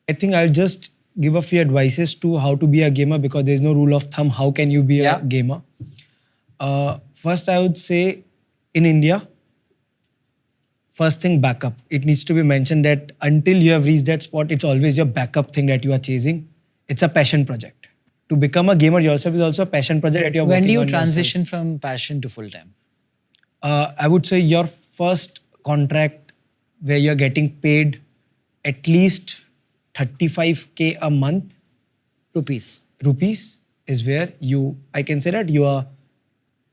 I think I'll just give a few advices to how to be a gamer because there's no rule of thumb. How can you be a gamer? First, I would say in India, first thing, backup. It needs to be mentioned that until you have reached that spot, it's always your backup thing that you are chasing. It's a passion project. To become a gamer yourself is also a passion project that you're When working do you on transition from passion to full-time? I would say your first contract where you're getting paid at least 35K a month Rupees. is where I can say that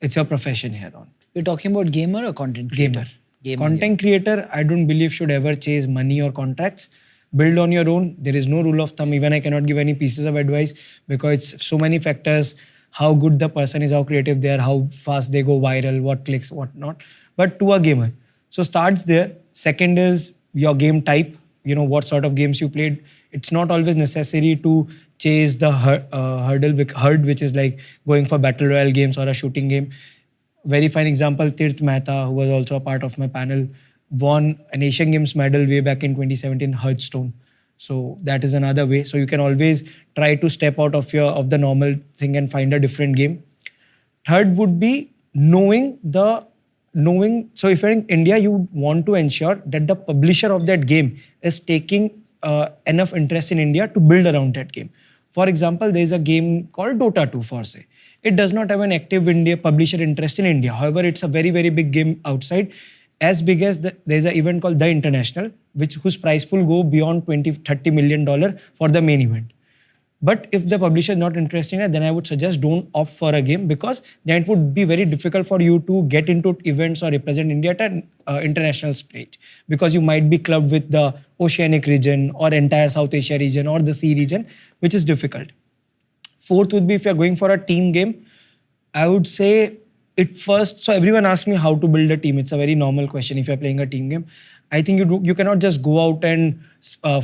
it's your profession here on. You're talking about gamer or content creator? Content creator, I don't believe should ever chase money or contracts. Build on your own. There is no rule of thumb. Even I cannot give any pieces of advice because it's so many factors. How good the person is, how creative they are, how fast they go viral, what clicks, what not. But to a gamer. So starts there. Second is your game type. What sort of games you played. It's not always necessary to chase the herd, which is like going for battle royale games or a shooting game. Very fine example, Tirth Mehta, who was also a part of my panel, won an Asian Games medal way back in 2017, Hearthstone. So that is another way. So you can always try to step out of the normal thing and find a different game. Third would be knowing. So if you're in India, you want to ensure that the publisher of that game is taking enough interest in India to build around that game. For example, there is a game called Dota 2 for say. It does not have an active publisher interest in India. However, it's a very, very big game outside. As big as there's an event called The International, whose prize pool go beyond $20-30 million for the main event. But if the publisher is not interested in it, then I would suggest don't opt for a game because then it would be very difficult for you to get into events or represent India at an international stage because you might be clubbed with the Oceanic region or entire South Asia region or the Sea region, which is difficult. Fourth would be if you're going for a team game, I would say so everyone asks me how to build a team. It's a very normal question if you're playing a team game. I think you cannot just go out and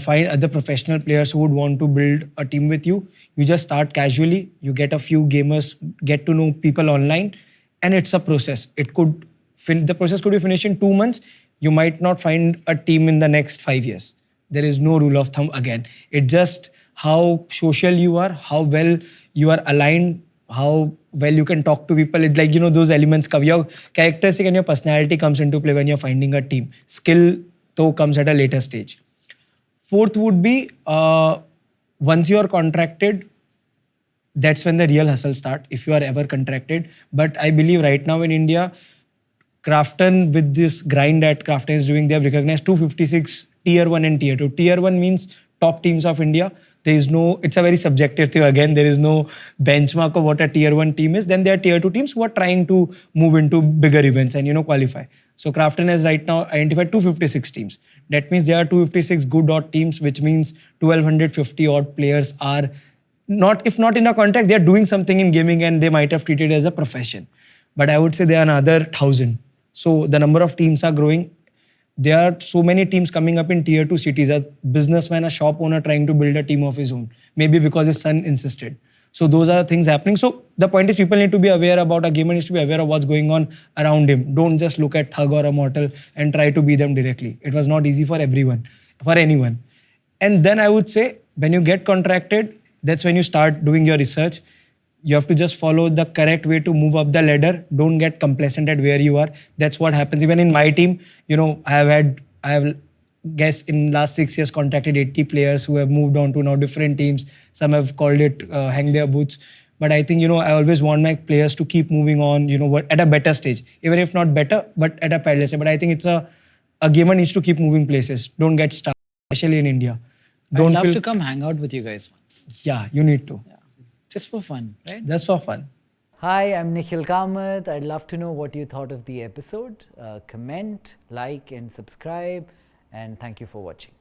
find other professional players who would want to build a team with you. You just start casually. You get a few gamers, get to know people online, and it's a process. The process could be finished in 2 months. You might not find a team in the next 5 years. There is no rule of thumb again. It's just how social you are, how well you are aligned, how well you can talk to people. It's like, those elements come. Your characteristic and your personality comes into play when you're finding a team. Skill, though, comes at a later stage. Fourth would be, once you are contracted, that's when the real hustle starts, if you are ever contracted. But I believe right now in India, Krafton, with this grind that Krafton is doing, they have recognized 256 Tier 1 and Tier 2. Tier 1 means top teams of India. It's a very subjective thing. Again, there is no benchmark of what a Tier 1 team is. Then there are Tier 2 teams who are trying to move into bigger events and, qualify. So Krafton has right now identified 256 teams. That means there are 256 good odd teams, which means 1250 odd players are if not in a contract, they are doing something in gaming and they might have treated it as a profession. But I would say there are another 1,000. So the number of teams are growing. There are so many teams coming up in Tier 2 cities. A businessman, a shop owner trying to build a team of his own. Maybe because his son insisted. So those are things happening. So the point is people need to be aware about, a gamer needs to be aware of what's going on around him. Don't just look at Thug or a Mortal and try to be them directly. It was not easy for anyone. And then I would say when you get contracted, that's when you start doing your research. You have to just follow the correct way to move up the ladder. Don't get complacent at where you are. That's what happens. Even in my team, I have guess in last 6 years contracted 80 players who have moved on to now different teams. Some have called it hang their boots. But I think, I always want my players to keep moving on, at a better stage. Even if not better, but at a parallel stage. But I think it's a gamer needs to keep moving places. Don't get stuck, especially in India. I'd love to come hang out with you guys once. Yeah, you need to. Yeah. Just for fun, right? Just for fun. Hi, I'm Nikhil Kamath. I'd love to know what you thought of the episode. Comment, like and subscribe, and thank you for watching.